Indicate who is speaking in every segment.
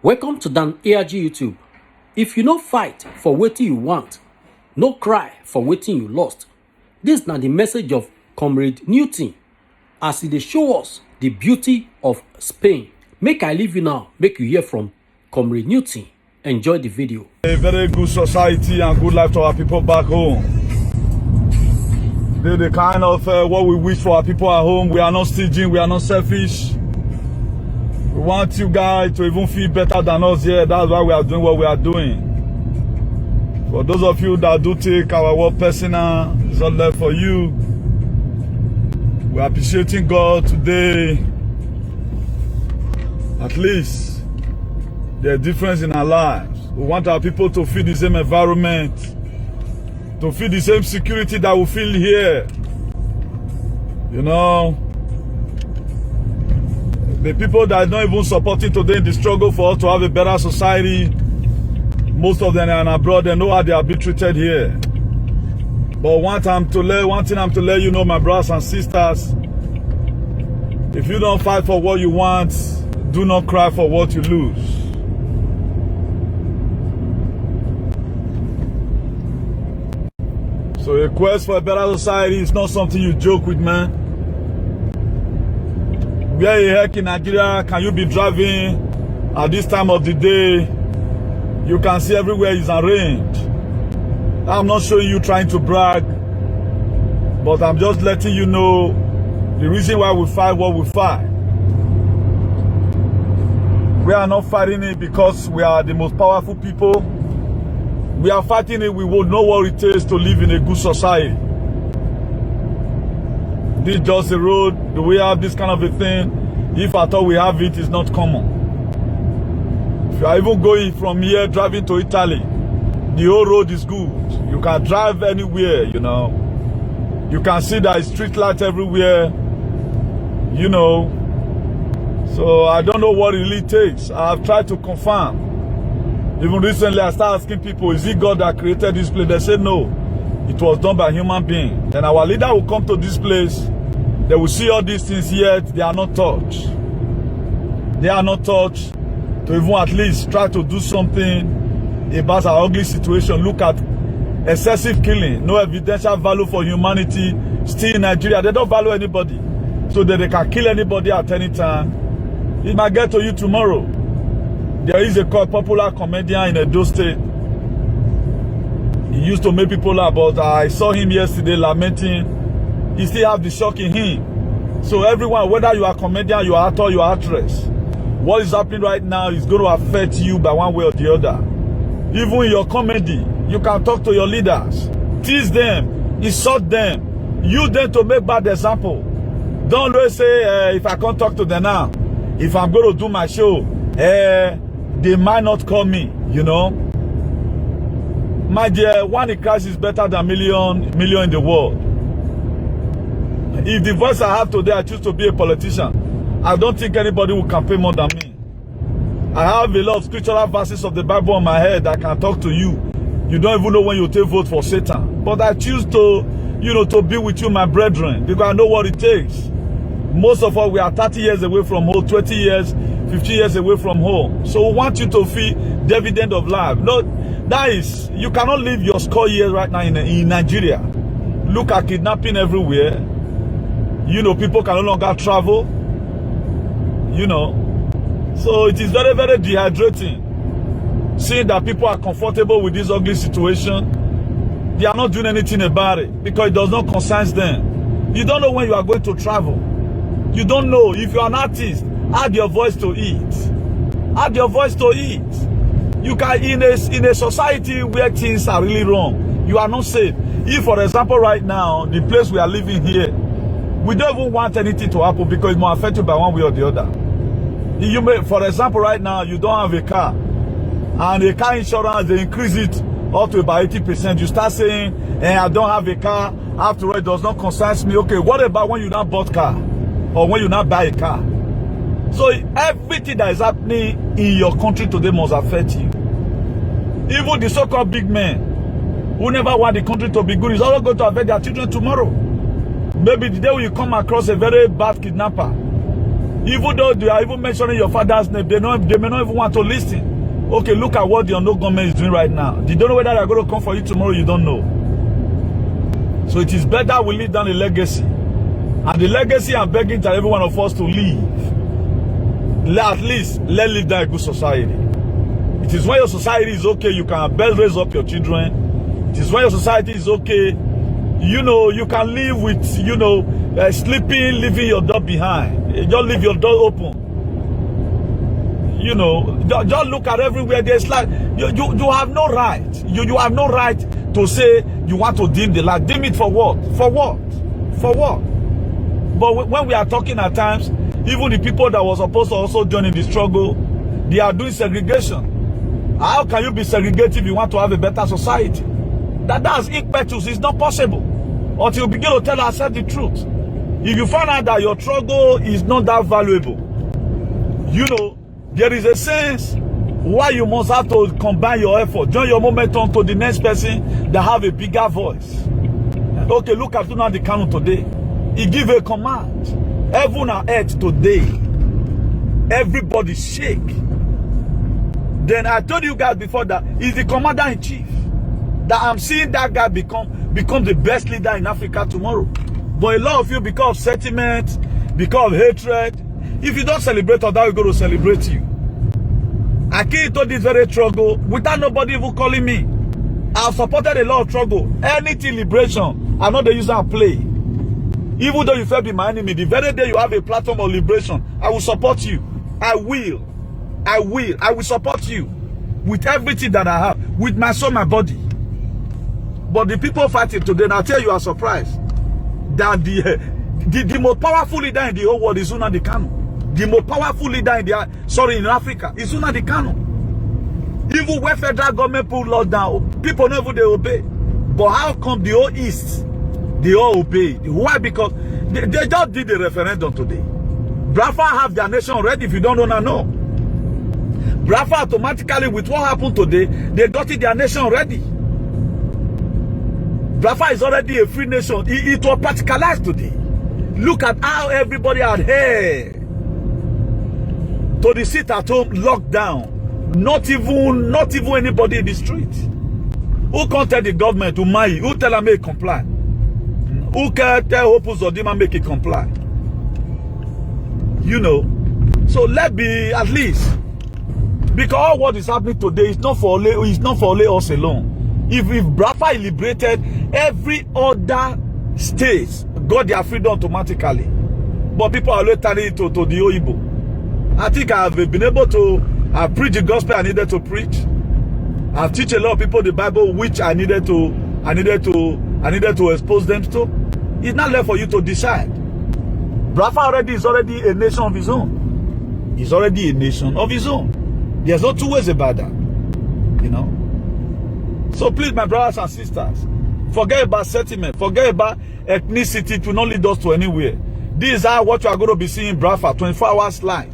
Speaker 1: Welcome to Dan ARG YouTube. If you no fight for wetin you want, no cry for wetin you lost. This na the message of Comrade Newton as he dey show us the beauty of Spain. Make I leave you now, make you hear from Comrade Newton. Enjoy the video.
Speaker 2: A very good society and good life to our people back home. They're the kind of what we wish for our people at home. We are not stingy, we are not selfish. We want you guys to even feel better than us here. That's why we are doing what we are doing. For those of you that do take our work personal, it's all left for you. We are appreciating God today. At least there's a difference in our lives. We want our people to feel the same environment, to feel the same security that we feel here. You know, the people that are not even supporting today in the struggle for us to have a better society, most of them are abroad. They know how they are being treated here. But one thing I'm to let you know, my brothers and sisters, if you don't fight for what you want, do not cry for what you lose. So a quest for a better society is not something you joke with, man. Where the heck in Nigeria can you be driving at this time of the day? You can see everywhere is arranged. I'm not showing you trying to brag, but I'm just letting you know the reason why we fight what we fight. We are not fighting it because we are the most powerful people. We are fighting it, we will know what it takes to live in a good society. This is just the road. Do we have this kind of a thing? If I thought we have it, it's not common. If you are even going from here, driving to Italy, the whole road is good. You can drive anywhere, you know. You can see there is street lights everywhere, you know. So I don't know what it really takes. I've tried to confirm. Even recently, I started asking people, is it God that created this place? They said no. It was done by human being. Then our leader will come to this place. They will see all these things, yet they are not touched. They are not touched to even at least try to do something about our ugly situation. Look at excessive killing, no evidential value for humanity. Still in Nigeria, they don't value anybody. So that they can kill anybody at any time. It might get to you tomorrow. There is a popular comedian in Edo State. He used to make people laugh, but I saw him yesterday lamenting. He still have the shock in him. So everyone, whether you are a comedian, you are actor, you are actress, what is happening right now is going to affect you by one way or the other. Even in your comedy, you can talk to your leaders, tease them, insult them, use them to make bad example. Don't always say, if I can't talk to them now, if I'm going to do my show, they might not call me, you know. My dear, one in Christ is better than million in the world. If the voice I have today, I choose to be a politician, I don't think anybody will campaign more than me. I have a lot of scriptural verses of the Bible on my head that can talk to you. You don't even know when you take vote for Satan. But I choose to, you know, to be with you, my brethren, because I know what it takes. Most of us, we are 30 years away from home, 20 years, 50 years away from home. So we want you to feel the dividend of life. No, that is, you cannot live your score years right now in Nigeria. Look at kidnapping everywhere. You know, people can no longer travel. You know. So it is very, very dehydrating. Seeing that people are comfortable with this ugly situation. They are not doing anything about it because it does not concern them. You don't know when you are going to travel. You don't know. If you are an artist, add your voice to it. Add your voice to it. You can, in a society where things are really wrong, you are not safe. If, for example, right now, the place we are living here, we don't even want anything to happen because it's more affected by one way or the other. You may, for example, right now, you don't have a car, and the car insurance, they increase it up to about 80%. You start saying, I don't have a car, after all, it does not concern me. Okay, what about when you not bought car? Or when you not buy a car? So everything that is happening in your country today must affect you. Even the so-called big men who never want the country to be good is also going to affect their children tomorrow. Maybe the day when you come across a very bad kidnapper, Even though they are even mentioning your father's name, they may not even want to listen. Okay, look at what the unknown government is doing right now. You don't know whether they're going to come for you tomorrow, you don't know. So it is better we leave down a legacy. And the legacy I'm begging to every one of us to leave. At least, let's live down a good society. It is when your society is okay, you can best raise up your children. It is when your society is okay, you know, you can live with, you know, sleeping, leaving your door behind. Just leave your door open. You know, just look at everywhere. There's like, you have no right. You have no right to say you want to dim the light. Dim it for what? For what? For what? But when we are talking at times, even the people that were supposed to also join in the struggle, they are doing segregation. How can you be segregated if you want to have a better society? That's impetus. It's not possible until you begin to tell ourselves the truth. If you find out that your struggle is not that valuable, you know, there is a sense why you must have to combine your effort, join your momentum to the next person that have a bigger voice. Okay, look at Nnamdi Kanu today. He give a command. Heaven and earth today. Everybody shake. Then I told you guys before that he's the commander-in-chief. That I'm seeing that guy become the best leader in Africa tomorrow. But a lot of you, because of sentiment, because of hatred, if you don't celebrate others, we're going to celebrate you. I came to this very struggle without nobody even calling me. I've supported a lot of struggle. Anything liberation, I'm not the user and play. Even though you felt be my enemy, the very day you have a platform of liberation, I will support you. I will support you with everything that I have, with my soul, my body. But the people fighting today, and I tell you, are surprised that the most powerful leader in the whole world is Nnamdi Kanu. The most powerful leader in Africa is Nnamdi Kanu. Even when federal government put law down, people never they obey. But how come the whole East, they all obeyed? Why? Because they just did the referendum today. Biafra have their nation already. If you don't know now, no. Biafra automatically, with what happened today, they got it their nation already. Biafra is already a free nation. It was practicalized today. Look at how everybody adhered to the sit at home lockdown. Not even anybody in the street. Who can't tell the government to marry? Who tell them make comply? Who can tell Hope Uzodimma make it comply? You know. So let be at least, because all what is happening today is not for only us alone. If Biafra is liberated, every other state got their freedom automatically. But people are always turning it to the Oyibo. I think I have been able to preach the gospel I needed to preach. I've teach a lot of people the Bible which I needed to expose them to. It's not left for you to decide. Biafra is already a nation of his own. He's already a nation of his own. There's no two ways about that. You know. So please, my brothers and sisters, forget about sentiment, forget about ethnicity. To not lead us to anywhere. These are what you are going to be seeing in Biafra, 24 hours light.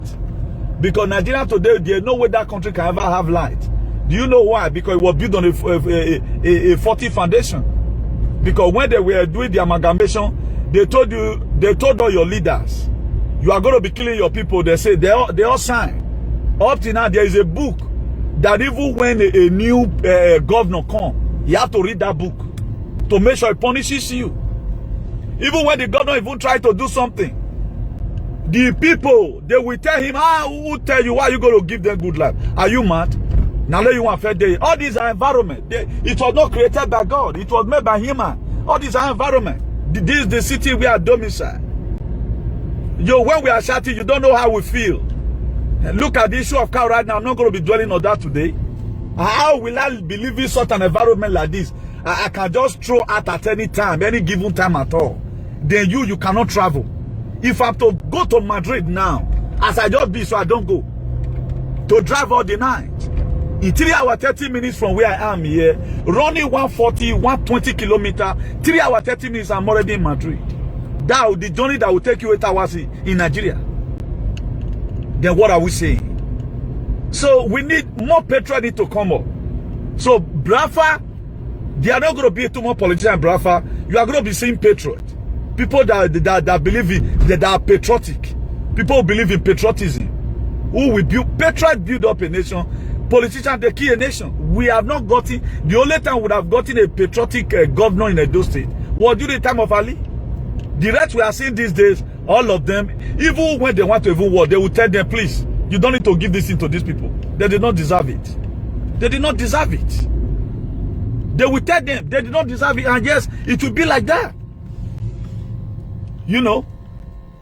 Speaker 2: Because Nigeria today, there's no way that country can ever have light. Do you know why? Because it was built on a faulty foundation. Because when they were doing the amalgamation, they told all your leaders, you are going to be killing your people. They say they all signed. Up to now, there is a book that even when a new governor comes, you have to read that book to make sure it punishes you. Even when the governor even try to do something, the people, they will tell him, who will tell you why you going to give them good life? Are you mad? Now let you want fair day. All these are environment. It was not created by God. It was made by human. All these are environment. This is the city we are domicile. When we are shouting, you don't know how we feel. And look at the issue of cow right now. I'm not going to be dwelling on that today. How will I be living such an environment like this? I can just throw out at any time, any given time at all. Then you cannot travel. If I have to go to Madrid now, as I just be, so I don't go, to drive all the night, in 3 hours, 30 minutes from where I am here, running 140, 120 kilometers, 3 hours, 30 minutes, I'm already in Madrid. That the journey that will take you 8 hours in Nigeria. Then what are we saying? So we need more petrol need to come up. So Biafra, they are not going to be too much politicians in Biafra. You are going to be seeing patriot. People that believe that are patriotic. People who believe in patriotism, who will build, patriot build up a nation, politicians they kill a nation. We have not gotten, the only time we would have gotten a patriotic governor in Edo State was during the time of Ali. The rest we are seeing these days, all of them, even when they want to even war, they will tell them, please, you don't need to give this thing to these people. They did not deserve it. They did not deserve it. They will tell them they did not deserve it, and yes, it will be like that. You know,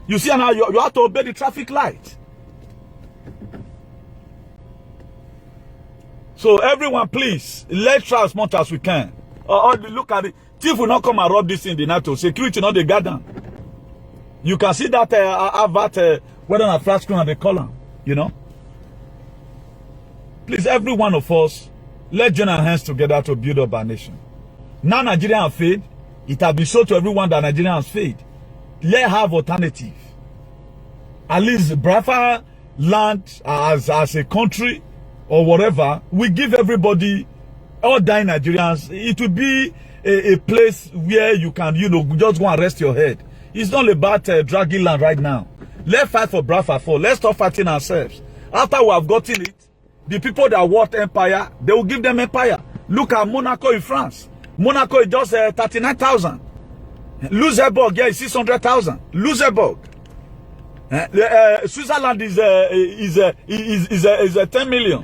Speaker 2: you see now you have to obey the traffic light. So everyone, please, let's try as much as we can. Or look at it. Thief will not come and rob this in the night. Security not the garden. You can see that advert whether on a flat screen or the column. You know. Please, every one of us, let's join our hands together to build up our nation. Now Nigeria has failed. It has been shown to everyone that Nigeria has failed. Let's have alternative. At least Biafra land as a country or whatever, we give everybody, all dying Nigerians, it will be a place where you can, you know, just go and rest your head. It's not about dragging land right now. Let's fight for Biafra for. Let's stop fighting ourselves. After we have gotten it, the people that want empire, they will give them empire. Look at Monaco in France. Monaco is just 39,000. Luxembourg, yeah, is 600,000. Luxembourg. Switzerland is 10 million.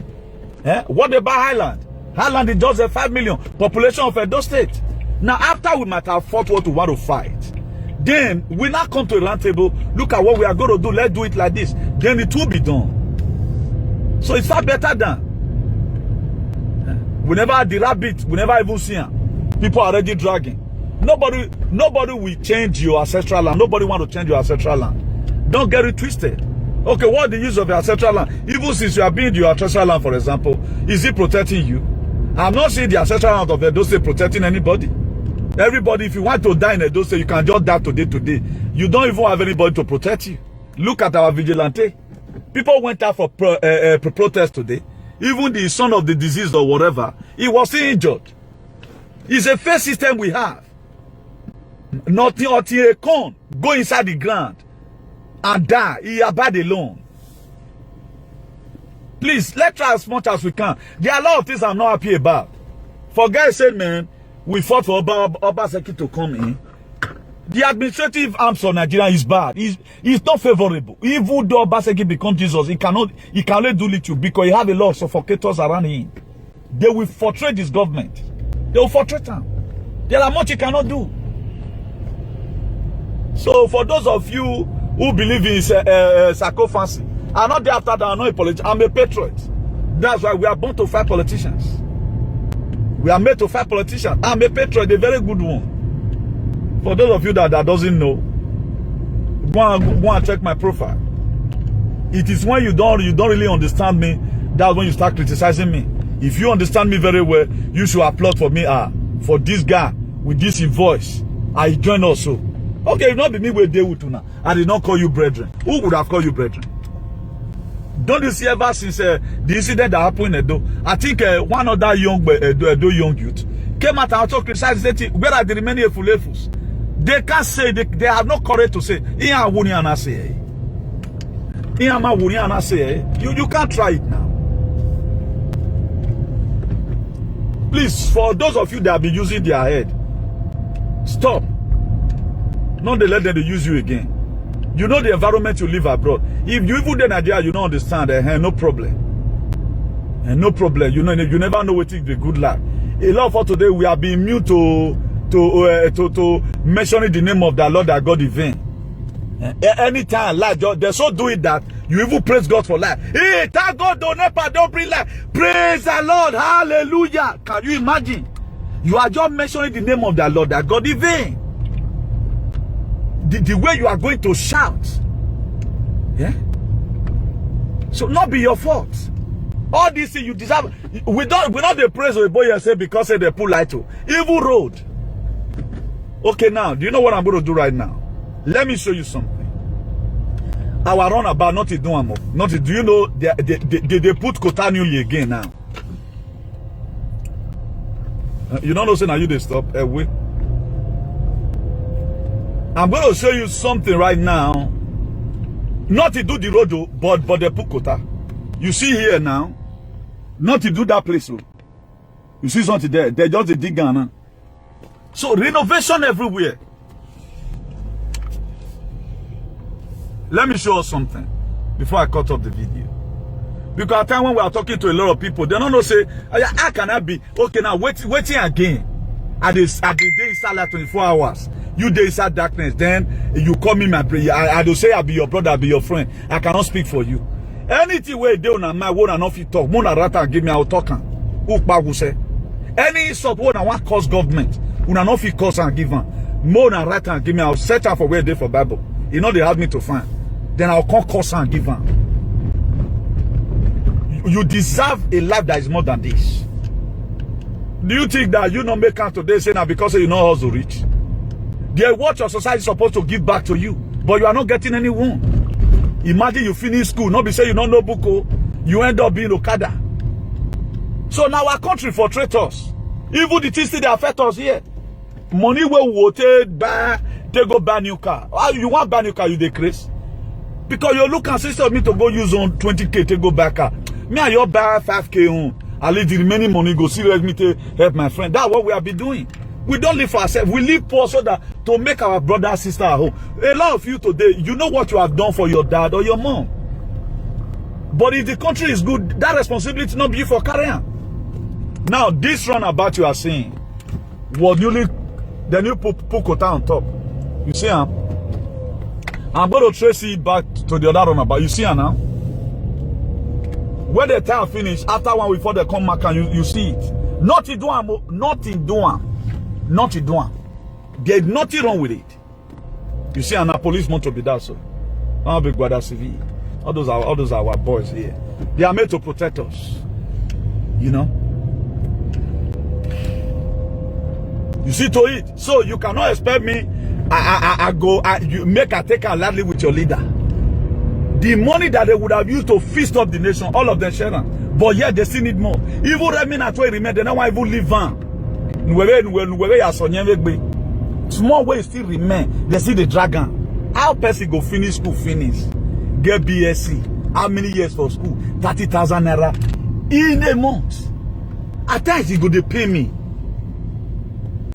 Speaker 2: What about Ireland? Ireland is just 5 million population of Edo State. Now, after we might have fought what we want to fight, then we now come to a round table. Look at what we are going to do. Let's do it like this. Then it will be done. So it's far better than we never had the rabbit. We never even see them. People are already dragging. Nobody will change your ancestral land. Nobody want to change your ancestral land. Don't get it twisted. Okay, what the use of your ancestral land? Even since you are being your ancestral land, for example, is it protecting you? I'm not saying the ancestral land of Edo State protecting anybody. Everybody, if you want to die in Edo State, you can just die today. You don't even have anybody to protect you. Look at our vigilante. People went out for protest today. Even the son of the disease or whatever, he was injured. It's a fair system we have. Nothing until a corn go inside the ground and die. He abide alone. Please, let's try as much as we can. There are a lot of things I'm not happy about. For guys said, man, we fought for Obaseki to come in. The administrative arms of Nigeria is bad. It's not favorable. Even though Obaseki becomes Jesus, he cannot do little because he have a lot of suffocators around him. They will portray this government. They will portray them. There are much he cannot do. So for those of you who believe in sarcophagy, I'm not there after that. I'm not a politician. I'm a patriot. That's why we are born to fight politicians. We are made to fight politicians. I'm a patriot, a very good one. For those of you that doesn't know, go and check my profile. It is when you don't really understand me, that's when you start criticizing me. If you understand me very well, you should applaud for me. For this guy with this voice, I join also. Okay, it not be me with Dewutu now. I did not call you brethren. Who would have called you brethren? Don't you see ever since the incident that happened in Edo? I think one other young Edo young youth came out and also criticized that where are the remaining Efulefus? They can't say, they have no courage to say, you can't try it now. Please, for those of you that have been using their head, stop. Not they let them use you again. You know the environment you live abroad. If you even in Nigeria, you don't understand, no problem. No problem. You know, you never know what is the good life. A lot of us today, we are being immune to mentioning the name of the Lord that God in vain. Anytime life, they so do it that you even praise God for life. Hey, thank God, don't bring life. Praise the Lord. Hallelujah. Can you imagine? You are just mentioning the name of the Lord that God in vain. The way you are going to shout, yeah. So not be your fault. All these things you deserve. We not the praise of the boy and say because they pull light to evil road. Okay, now do you know what I'm going to do right now? Let me show you something. Our runabout not to do more. Not to, do you know they put Kotanuli again now? You don't know saying now you they stop wait. I'm going to show you something right now Not to do the road, though, but they put quota. You see here now, not to do that place. Oh. You see something there, they just a dig down. So renovation everywhere. Let me show us something before I cut off the video. Because at the time when we are talking to a lot of people, they don't know say, how can I be? Okay, now waiting again. At the day inside like 24 hours. You day inside darkness. Then you call me my prayer. I don't say I'll be your brother, I'll be your friend. I cannot speak for you. Anything where they on my word and off you talk, Mona Rata give me out talking. Any sort word I want cause government. Una not fit cause and give them. Mona Rata give me out set up for where they for Bible. You know they have me to find. Then I'll call cause and give them. You deserve a life that is more than this. Do you think that you not make out today saying that because you know hustle rich? They what your society is supposed to give back to you, but you are not getting anyone. Imagine you finish school, not be say you don't know book, you end up being Okada. So now our country for traitors. Even the things that affect us here. Money will take buy, they go buy new car. Why you want buy new car, you decrease? Because you look and say me to go use on 20K to go back car. Me and you buy 5K on. I leave the remaining money, go serious me to help my friend. That's what we have been doing. We don't live for ourselves. We live poor so that to make our brother and sister at home. A lot of you today, you know what you have done for your dad or your mom. But if the country is good, that responsibility not be for carrying. Now, this runabout you are seeing was newly, the new Pukota on top. You see her? I'm going to trace it back to the other runabout. You see her now? When the time finish, after 1 week before they come back and you see it. Nothing doing, nothing doing. Nothing doing. There's nothing wrong with it. You see, and a police want to be that so. I'll be Guarda Civil. All those are our boys here. They are made to protect us. You know? You see to it. So you cannot expect me you make a take a lightly with your leader. The money that they would have used to feast up the nation, all of them share them. But yet they still need more. Even remain at where remain, they don't want even live on. Small way still remain. They see the dragon. How person go finish school, get BSc. How many years for school? 30,000 naira in a month. At times he go they pay me.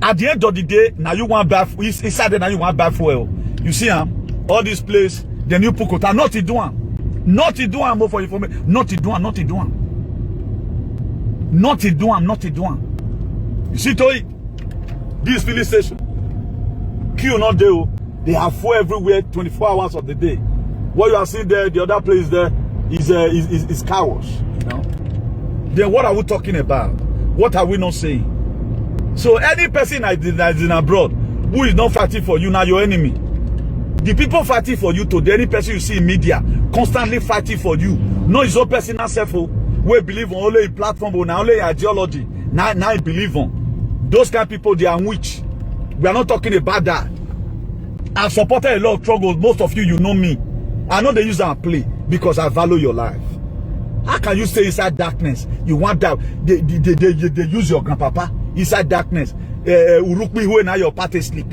Speaker 2: At the end of the day, now you want buy. Inside there now you want buy fuel. You see all this place. The new Pukota, not to do one. Not to do one more for information. Not to do one, not to do one. Not to do one, not to do one. You see to it? This filling station. Queue not there. They have fuel everywhere 24 hours of the day. What you are seeing there, the other place there is car wash. You know? Then what are we talking about? What are we not saying? So any person that is in abroad who is not fighting for you, now your enemy. The people fighting for you today, any person you see in media, constantly fighting for you. No, it's all personal self. We believe on only a platform, but now only ideology. Now I believe on. Those kind of people, they are witch. We are not talking about that. I've supported a lot of struggles. Most of you, you know me. I know they use that play because I value your life. How can you stay inside darkness? You want that? They use your grandpapa inside darkness. Urukmi who now your party sleep.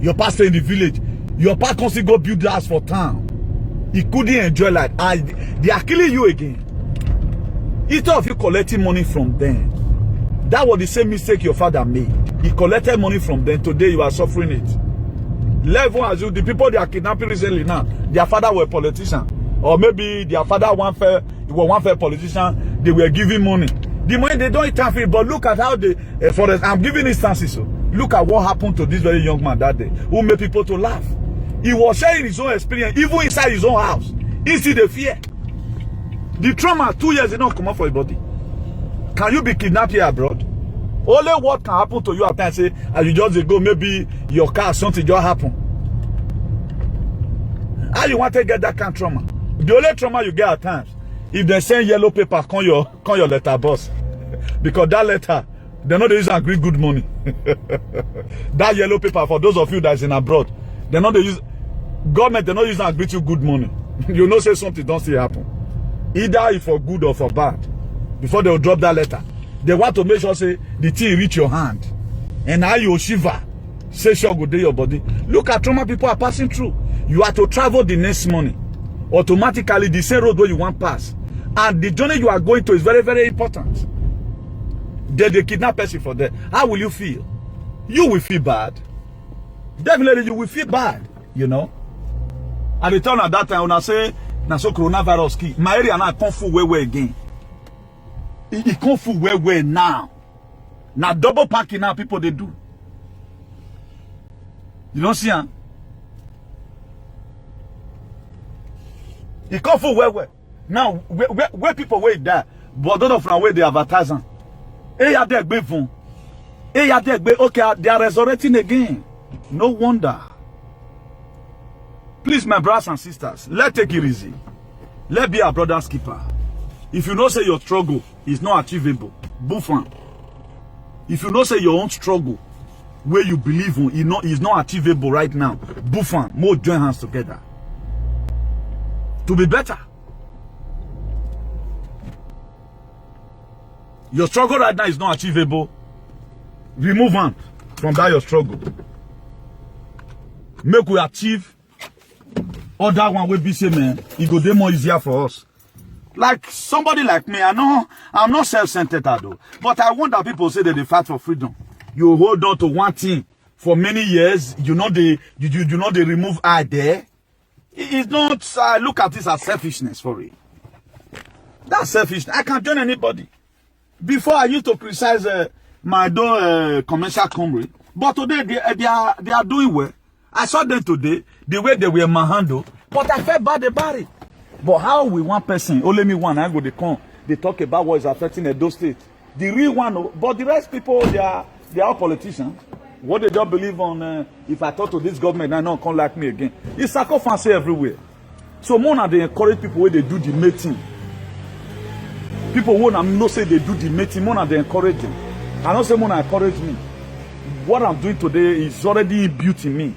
Speaker 2: Your pastor in the village. Your pastor constantly go build house for town. He couldn't enjoy life. They are killing you again. Instead of you collecting money from them, that was the same mistake your father made. He collected money from them. Today you are suffering it. Level as you, the people they are kidnapping recently now, their father were a politician. Or maybe their father was one fair politician, they were giving money. The money they don't eat for it, but look at how they, I'm giving instances. So look at what happened to this very young man that day, who made people to laugh. He was sharing his own experience, even inside his own house. He see the fear. The trauma, 2 years, they don't come out for your body. Can you be kidnapped here abroad? Only what can happen to you at times, say, as you just go, maybe your car, something just happen. How you want to get that kind of trauma? The only trauma you get at times, if they send yellow paper, call your letter boss. Because that letter, they know they use and agree good money. That yellow paper, for those of you that is in abroad, they know they use, government, they know use and agree to good money. You know say something don't see happen. Either if for good or for bad. Before they will drop that letter. They want to make sure say the thing reach your hand. And now you shiver. Say sure go day your body. Look at trauma people are passing through. You have to travel the next morning. Automatically, the same road where you want pass. And the journey you are going to is very, very important. They kidnap person for that. How will you feel? You will feel bad. Definitely, you will feel bad, you know. At the time at that time, when I say, na so coronavirus key, my area now come full way again. It come full way now. Now double parking now people they do. You don't see, huh? It come full way. Now where people wait there, but don't of where they advertise. Hey, are they fun? Hey, are they okay? They are resurrecting again. No wonder. Please, my brothers and sisters, let's take it easy. Let's be our brother's keeper. If you know say your struggle is not achievable, buffon. If you know say your own struggle, where you believe in, is not achievable right now, buffon, more join hands together. To be better. Your struggle right now is not achievable. Remove hand from that your struggle. Make we achieve other one will be say, man, it go dey more easier for us. Like somebody like me, I know I'm not self-centered though, but I want that people say that they fight for freedom. You hold on to one thing for many years, you know they remove eye there. It's not. I look at this as selfishness for it. That's selfishness. I can join anybody. Before I used to criticize my commercial company, but today they are doing well. I saw them today, the way they were manhandled, but I felt bad about it. But how will one person, only me one, I go they come, they talk about what is affecting Edo State. The real one, but the rest people, they are all politicians. What they don't believe on, if I talk to this government, I know come like me again. It's sacrifice everywhere. So more they encourage people where they do the meeting. People won't not say they do the meeting, more they encourage them. I don't say more encourage me. What I'm doing today is already built in me.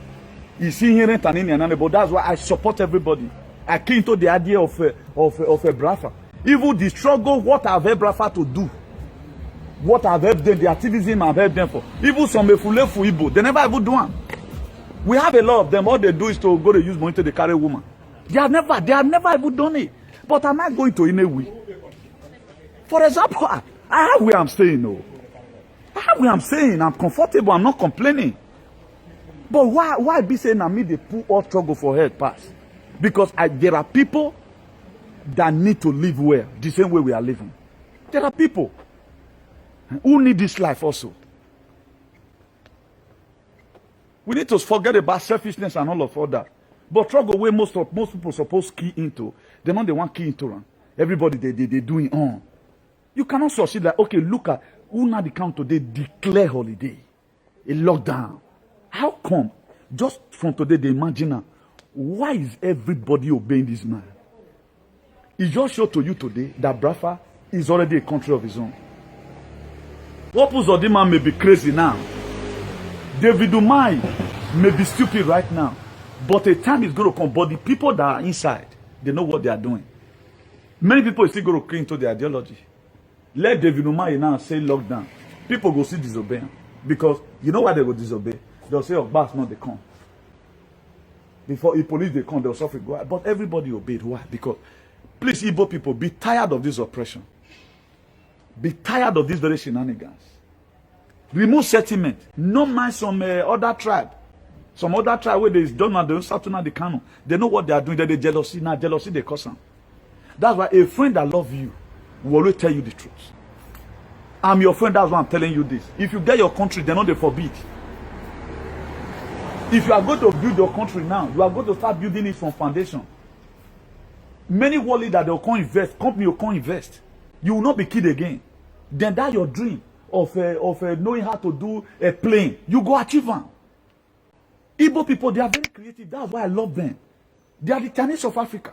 Speaker 2: It's inherent and inherent, but that's why I support everybody. I came to the idea of a Brafa. Even the struggle, what I've helped Brafa to do, what I've helped them, the activism I've helped them for. Even some Efulefu Igbo, they never even do one. We have a lot of them. All they do is to go to use money to carry woman. They have never even done it. But am I going to Inewi? For example, I have where I'm staying. No, I have where I'm staying. I'm comfortable. I'm not complaining. But why be saying I mean they put all struggle for health pass? Because there are people that need to live well, the same way we are living. There are people who need this life also. We need to forget about selfishness and all of that. But struggle where most people supposed to key into, they not the one key into run. Everybody they doing on. You cannot succeed like, okay, look at who now the count today declare holiday, a lockdown. How come? Just from today, they imagine now, why is everybody obeying this man? He just showed to you today that Brafa is already a country of his own. What Uzodinma may be crazy now. David Umai may be stupid right now. But a time is going to come. But the people that are inside, they know what they are doing. Many people are still going to cling to their ideology. Let David Umai now say lockdown. People go see disobey. Because you know why they go disobey? They'll say, oh, Bas, not they come. Before the police they come, they'll suffer. But everybody obeyed. Why? Because, please, Igbo people, be tired of this oppression. Be tired of these very shenanigans. Remove settlement. No mind some other tribe. Some other tribe where they don't know, they start to know the canon. They know what they are doing. They jealousy. Now jealousy they cause them. That's why a friend that loves you will always tell you the truth. I'm your friend. That's why I'm telling you this. If you get your country, they're not they forbid. If you are going to build your country now, you are going to start building it from foundation. Many world leaders they'll come invest, company will come invest. You will not be killed again. Then that your dream of knowing how to do a plane, you go achieve one. Igbo people, they are very creative. That's why I love them. They are the Chinese of Africa.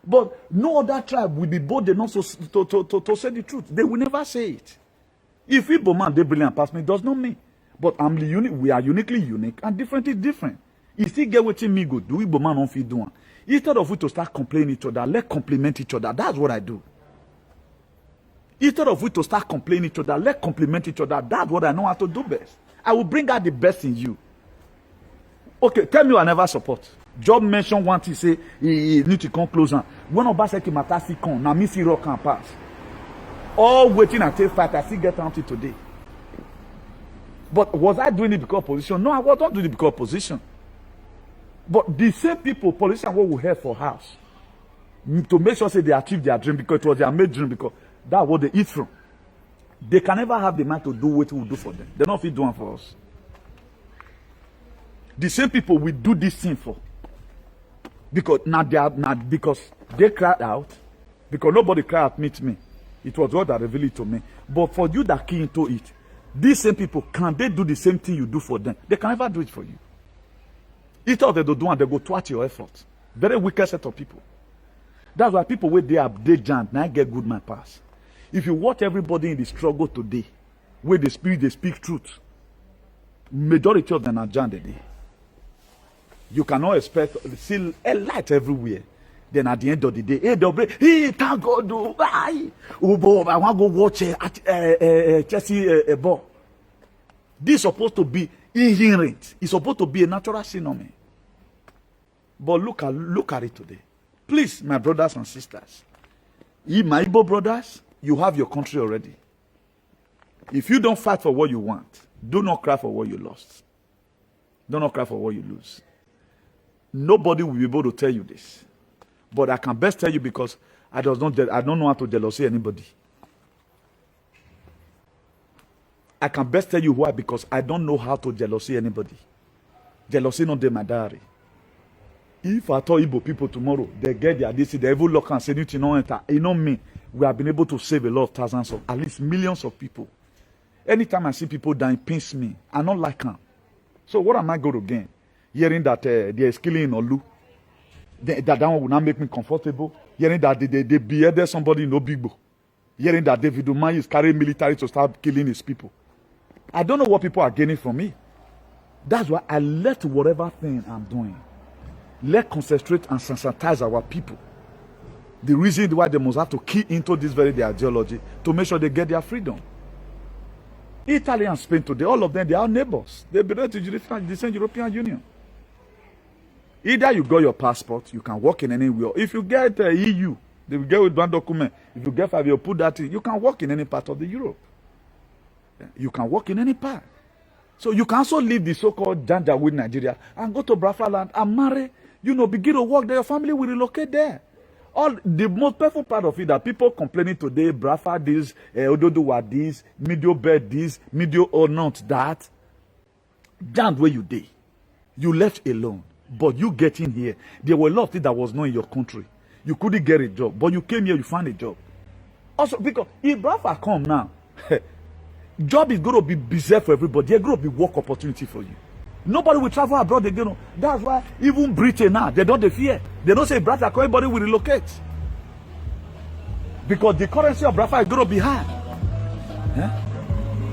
Speaker 2: But no other tribe will be bold enough to say the truth. They will never say it. If Igbo man, they brilliant past me, does not mean. But I'm unique. We are uniquely unique and different is different. You still get what me go do. Igbo man don't feel doing. Instead of we to start complaining each other, let's compliment each other. That's what I do. Instead of we to start complaining each other, let's compliment each other. That's what I know how to do best. I will bring out the best in you. Okay, tell me I never support. Job mention one thing, say he need to come closer. When Obaseki Matasi come, now me see rock can pass. All waiting until fight, I still get until today. But was I doing it because of position? No, I wasn't doing it because of position. But the same people, politicians, what we have for house, to make sure say they achieve their dream because it was their main dream because that's what they eat from. They can never have the mind to do what we do for them. They're not fit doing for us. The same people we do this thing for. Because now they are not because they cried out, because nobody cried out meet me. It was God that revealed it to me. But for you that key into it, these same people, can they do the same thing you do for them? They can never do it for you. Each of them they do and they go thwart your efforts. Very wicked set of people. That's why people where they are they jammed, now get good man pass. If you watch everybody in the struggle today, where they speak truth, majority of them are jammed today. You cannot expect see a light everywhere. Then at the end of the day, hey, they'll be, hey, thank God, oh, I want to go watch Chelsea ball. This is supposed to be inherent. It's supposed to be a natural phenomenon. But look at it today. Please, my brothers and sisters, my Igbo brothers, you have your country already. If you don't fight for what you want, do not cry for what you lost. Do not cry for what you lose. Nobody will be able to tell you this. But I can best tell you because I don't know how to jealousy anybody. I can best tell you why, because I don't know how to jealousy anybody. Jealousy not in my diary. If I tell Igbo people tomorrow, they get their DC, they even look and say, you know, enter. You know me, we have been able to save a lot of thousands of, at least millions of people. Anytime I see people dying, pains me. I don't like them. So what am I going to gain? Hearing that there is killing in Olu. That one will not make me comfortable. Hearing that they beheaded somebody in Obigbo. Hearing that David Umahi is carrying military to start killing his people. I don't know what people are gaining from me. That's why I let whatever thing I'm doing, let concentrate and sensitize our people. The reason why they must have to key into this very their ideology to make sure they get their freedom. Italy and Spain today, all of them, they are neighbors. They belong to the same European Union. Either you got your passport, you can work in anywhere. If you get EU, they will get with one document. If you get 5, you put that in. You can work in any part of the Europe. You can work in any part. So you can also leave the so-called Janjaweed Nigeria and go to Biafra land and marry. You know, begin to work there. Your family will relocate there. All the most painful part of it that people complaining today, Biafra this, Ododuwa this, Medio bed this, Medio or not that. Damn where you did. You left alone. But you get in here, there were a lot of things that was not in your country. You couldn't get a job, but you came here, you found a job. Also, because if Biafra come now, job is going to be busy for everybody. There's going to be work opportunity for you. Nobody will travel abroad again. That's why even Britain now, they don't fear. They don't say Biafra, everybody will relocate. Because the currency of Biafra is going to be high.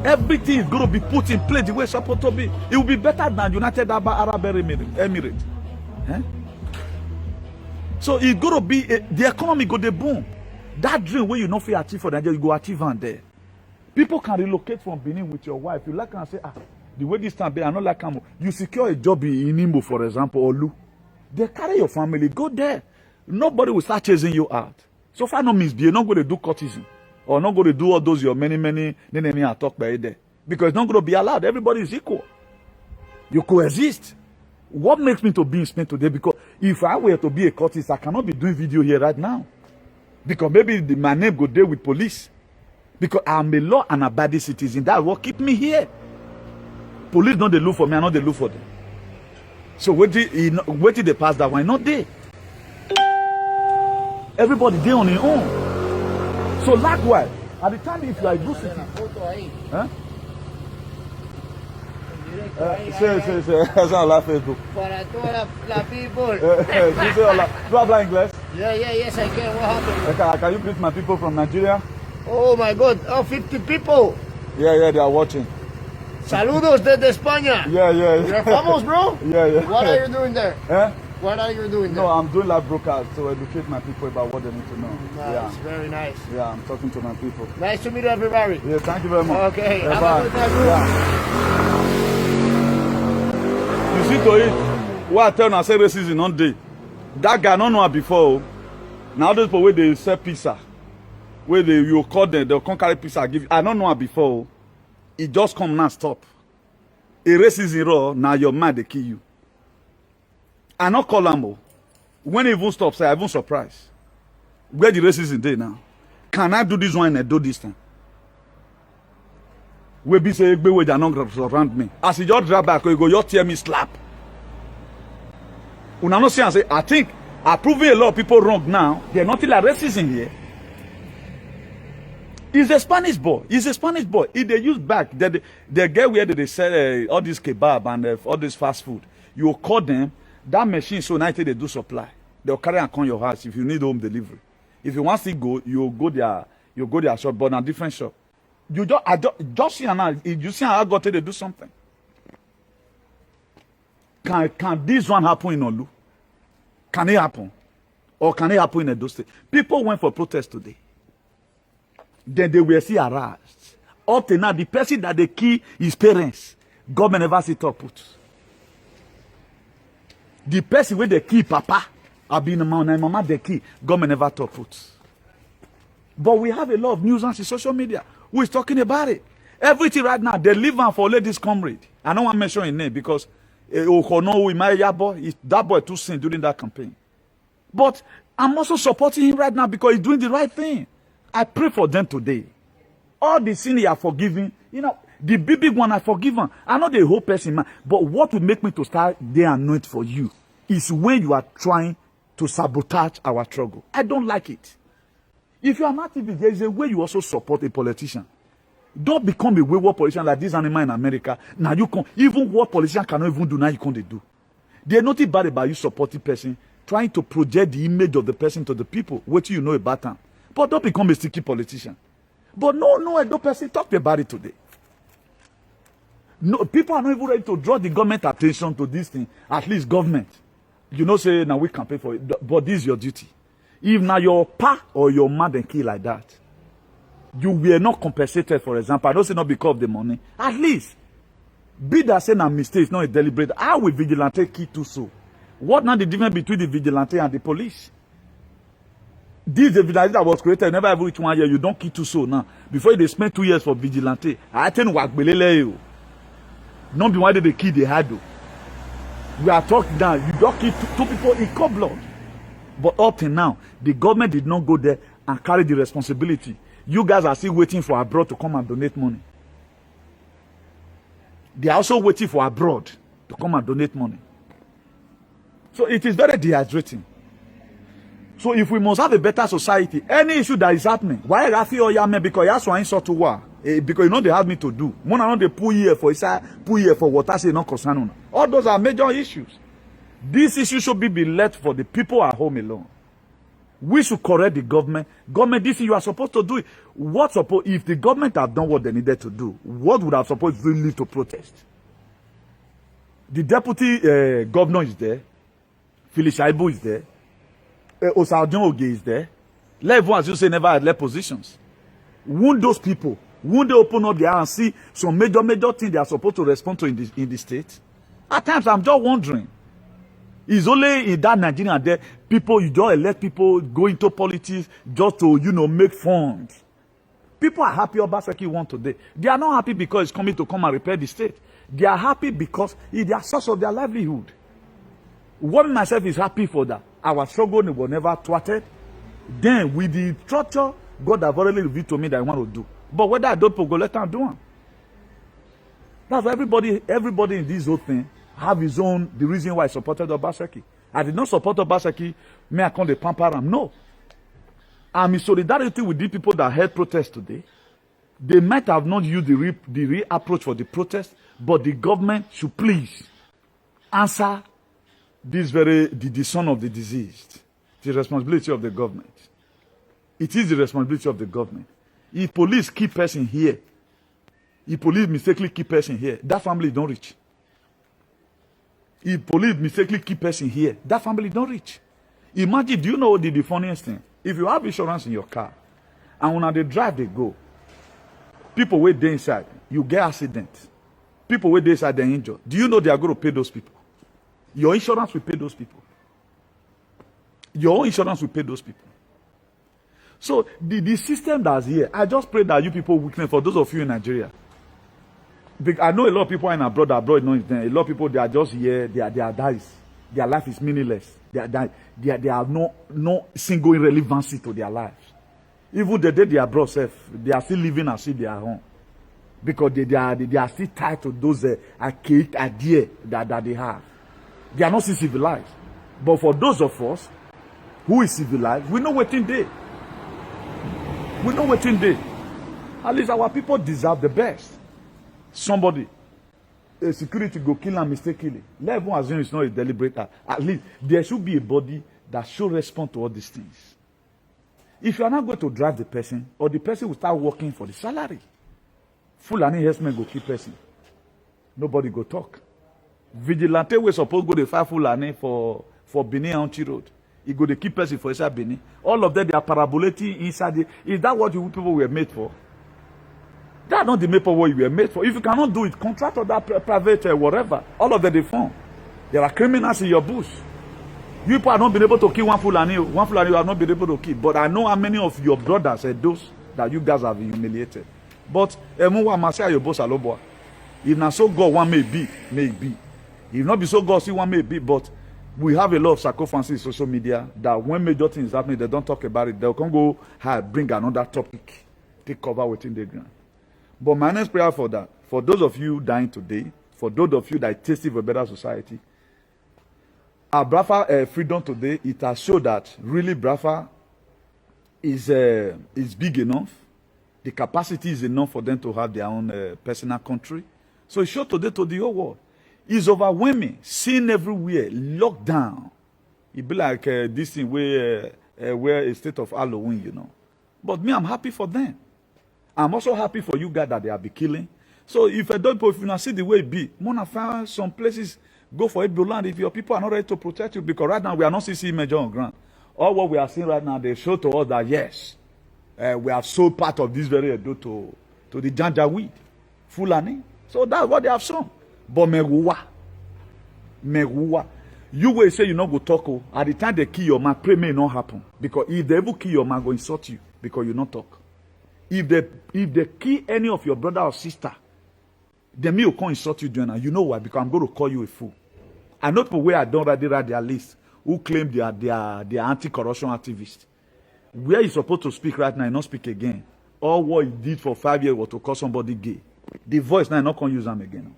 Speaker 2: Everything is going to be put in place the way it's supposed to be. It will be better than United Arab Emirates. So it's going to be, the economy go to boom. That dream where you not feel achieve for Nigeria, you go achieve on there. People can relocate from Benin with your wife. You like and say, the way this time be, I not like them. You secure a job in Imo, for example, or Lu. They carry your family, go there. Nobody will start chasing you out. So far, no means you're not going to do courtesan. Or not going to do all those your many I talk by there. Because it's not going to be allowed. Everybody is equal. You coexist. What makes me to be in Spain today? Because if I were to be a courtesan, I cannot be doing video here right now. Because maybe my name go there with police. Because I'm a law and abiding citizen. That's what keep me here. Police don't they look for me, I know they look for them. So wait till they pass that one, not they. Everybody there on their own. So likewise, at the time if you are a good citizen, huh? Esa la Facebook.
Speaker 3: Para toda la people.
Speaker 2: You habla inglés?
Speaker 3: Yes, I can. What happened?
Speaker 2: Can you greet my people from Nigeria?
Speaker 3: Oh my God, 50 people.
Speaker 2: Yeah, they are watching.
Speaker 3: Saludos desde España.
Speaker 2: Yeah.
Speaker 3: You're famous, bro?
Speaker 2: Yeah.
Speaker 3: What are you doing there?
Speaker 2: Eh?
Speaker 3: What are you doing there?
Speaker 2: No, I'm doing live broadcast to educate my people about what they need to know.
Speaker 3: Nice,
Speaker 2: Yeah.
Speaker 3: very nice.
Speaker 2: Yeah, I'm talking to my people.
Speaker 3: Nice to meet everybody.
Speaker 2: Yeah, thank you very much.
Speaker 3: Okay,
Speaker 2: Yeah,
Speaker 3: have
Speaker 2: bye.
Speaker 3: a good time, bro.
Speaker 2: Yeah. You see to it. What I tell you, I say racism on day. That guy don't know her before. Now those people where they sell pizza, where you call them, they'll come carry pizza, give. I don't know her before. It just come now stop. A racism raw, now your mind they kill you. I not call them. When it even stops, I even surprised. Where the racism day now? Can I do this one and do this thing? We be say we they not surround me. As you just drive back, you go, you tear me slap. Una no see and say, I think I proving a lot of people wrong now. They're not like racism here. He's a Spanish boy. He's a Spanish boy. If they use back, they get where they sell all this kebab and all this fast food. You call them, that machine so nice they do supply. They'll carry and come your house if you need home delivery. If you want to go, you go their shop, but in a different shop. You just see now. You see how I got to do something. Can this one happen in Olu? Can it happen? Or can it happen in Edo State? People went for protest today. Then they were still harassed. Up to now, the person that they kill his parents, government never see talk put. The person where they kill papa, I've been a man and mama they kill, government never talk put. But we have a lot of news on social media who is talking about it. Everything right now, they live on for ladies comrade. I don't want to mention his name because that boy too sin during that campaign. But I'm also supporting him right now because he's doing the right thing. I pray for them today. All the sin he are forgiven, you know, the big one I forgiven. I know the whole person, man. But what will make me to start there and anoint for you is when you are trying to sabotage our struggle. I don't like it. If you are not activist, there is a way you also support a politician. Don't become a wayward politician like this animal in America. Now you can even what politician cannot even do now you can't do. There's nothing bad about you supporting person, trying to project the image of the person to the people, what you know about them. But don't become a sticky politician. But no person talk about it today. No, people are not even ready to draw the government attention to this thing. At least government. You know, say now we campaign for it, but this is your duty. If now your pa or your mother kill like that, you were not compensated, for example. I don't say not because of the money. At least, be that saying a mistake, not a deliberate. How will vigilante kill too so? What now the difference between the vigilante and the police? This the vigilante that was created never ever reach 1 year. You don't kill too so now. Before they spend 2 years for vigilante, I tell you what belele you. Not be why they kill the hado. We are talking now. You don't kill two people in cold blood. But up till now, the government did not go there and carry the responsibility. You guys are still waiting for abroad to come and donate money. They are also waiting for abroad to come and donate money. So it is very dehydrating. So if we must have a better society, any issue that is happening, why Rafi or Yame? Because that's why I saw to war. Because you know they have me to do. One and they pull here for water, say not concern. All those are major issues. This issue should be left for the people at home alone. We should correct the government. Government, this thing you are supposed to do. If the government have done what they needed to do, what would have supposed to lead to protest? The deputy governor is there. Phyllis Shaibu is there. Osaojon Oge is there. Let everyone, as you say, never had left positions. Won't those people, won't they open up their eyes and see some major things they are supposed to respond to in the state? At times, I'm just wondering. It's only in that Nigeria there, people, you just elect people, go into politics just to, make funds. People are happy Obaseki won today. They are not happy because it's coming to come and repair the state. They are happy because it's their source of their livelihood. What myself is happy for that. Our struggle was never thwarted. Then with the structure, God have already revealed to me that I want to do. But whether I don't go, let them do it. That's why everybody in this whole thing have his own, the reason why I supported Obaseki. I did not support Obaseki, may I call the pamper him. No. I'm in solidarity with the people that held protest today. They might have not used the real approach for the protest, but the government should please answer the son of the deceased. The responsibility of the government. It is the responsibility of the government. If police keep person here, if police mistakenly keep person here, that family don't reach. If police mistakenly keep person here, that family don't reach. Imagine, do you know the funniest thing? If you have insurance in your car, and when they drive, they go. People wait there inside, you get accident. People wait there inside, they're injured. Do you know they are going to pay those people? Your insurance will pay those people. Your insurance will pay those people. So the system that's here, I just pray that you people witness, for those of you in Nigeria. I know a lot of people in abroad, a lot of people, they are just here, they are dies. Their life is meaningless. They are no single irrelevancy to their lives. Even the day they are brought safe, they are still living as if they are home. Because they are still tied to those archaic ideas that they have. They are not still civilized. But for those of us who is civilized, we know what in day. We know what in day. At least our people deserve the best. Somebody, a security go kill and mistakenly. Let everyone assume it's not a deliberate act. At least there should be a body that should respond to all these things. If you are not going to drive the person, or the person will start working for the salary, Fulani herdsmen go keep person. Nobody go talk. Vigilante we suppose go to fight Fulani for Benin and Chi Road. He go to keep person for inside Benin. All of them, they are parabolating inside. Is that what you people were made for? That's not the main for what you were made for. If you cannot do it, contract or that private whatever. All of them they form. There are criminals in your bush. You people have not been able to kill one Fulani. One Fulani you have not been able to kill. But I know how many of your brothers are those that you guys have humiliated. But if not so God one may be. If not be so God see one may be. But we have a lot of sacrifices in social media that when major things happening, they don't talk about it. They'll come go bring another topic, take cover within the ground. But my next prayer for that, for those of you dying today, for those of you that are tasting for a better society, our Brafa freedom today, it has showed that really Brafa is big enough. The capacity is enough for them to have their own personal country. So it showed today to the whole world. It's overwhelming, seen everywhere, locked down. It be like this thing where a state of Halloween, you know. But me, I'm happy for them. I'm also happy for you guys that they are be killing. So if I don't, if you not see the way it be, Mona find some places, go for Igbo land if your people are not ready to protect you. Because right now we are not seeing major on ground. All what we are seeing right now, they show to us that yes, we have sold part of this very Edo to the Janjaweed, Fulani. So that's what they have shown. But Meruwa, you will say you not go talk. At the time they kill your man, pray may not happen. Because if they ever kill your man, go insult you because you not talk. If they kill any of your brother or sister, then me will come insult you, Jonah. You know why? Because I'm going to call you a fool. I know people where I don't already write their list who claim they are anti-corruption activists. Where you supposed to speak right now, not speak again. All what you did for 5 years was to call somebody gay. The voice now not going to use them again.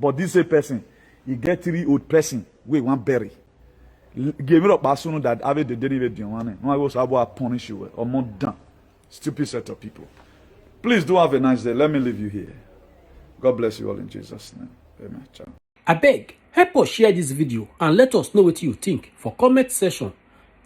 Speaker 2: But this same person, he get 3 old person, we want bury. Give me up as soon that have the derivative one. No, I was about to punish you or more done. Stupid set of people. Please do have a nice day. Let me leave you here. God bless you all in Jesus' name. Amen. Ciao.
Speaker 1: I beg, help us share this video and let us know what you think for comment section.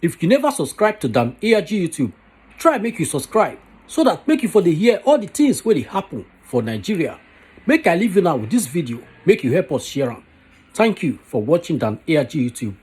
Speaker 1: If you never subscribe to Dam ARG YouTube, try make you subscribe so that make you for the hear all the things where they happen for Nigeria. Make I leave you now with this video. Make you help us share them. Thank you for watching Dam ARG YouTube.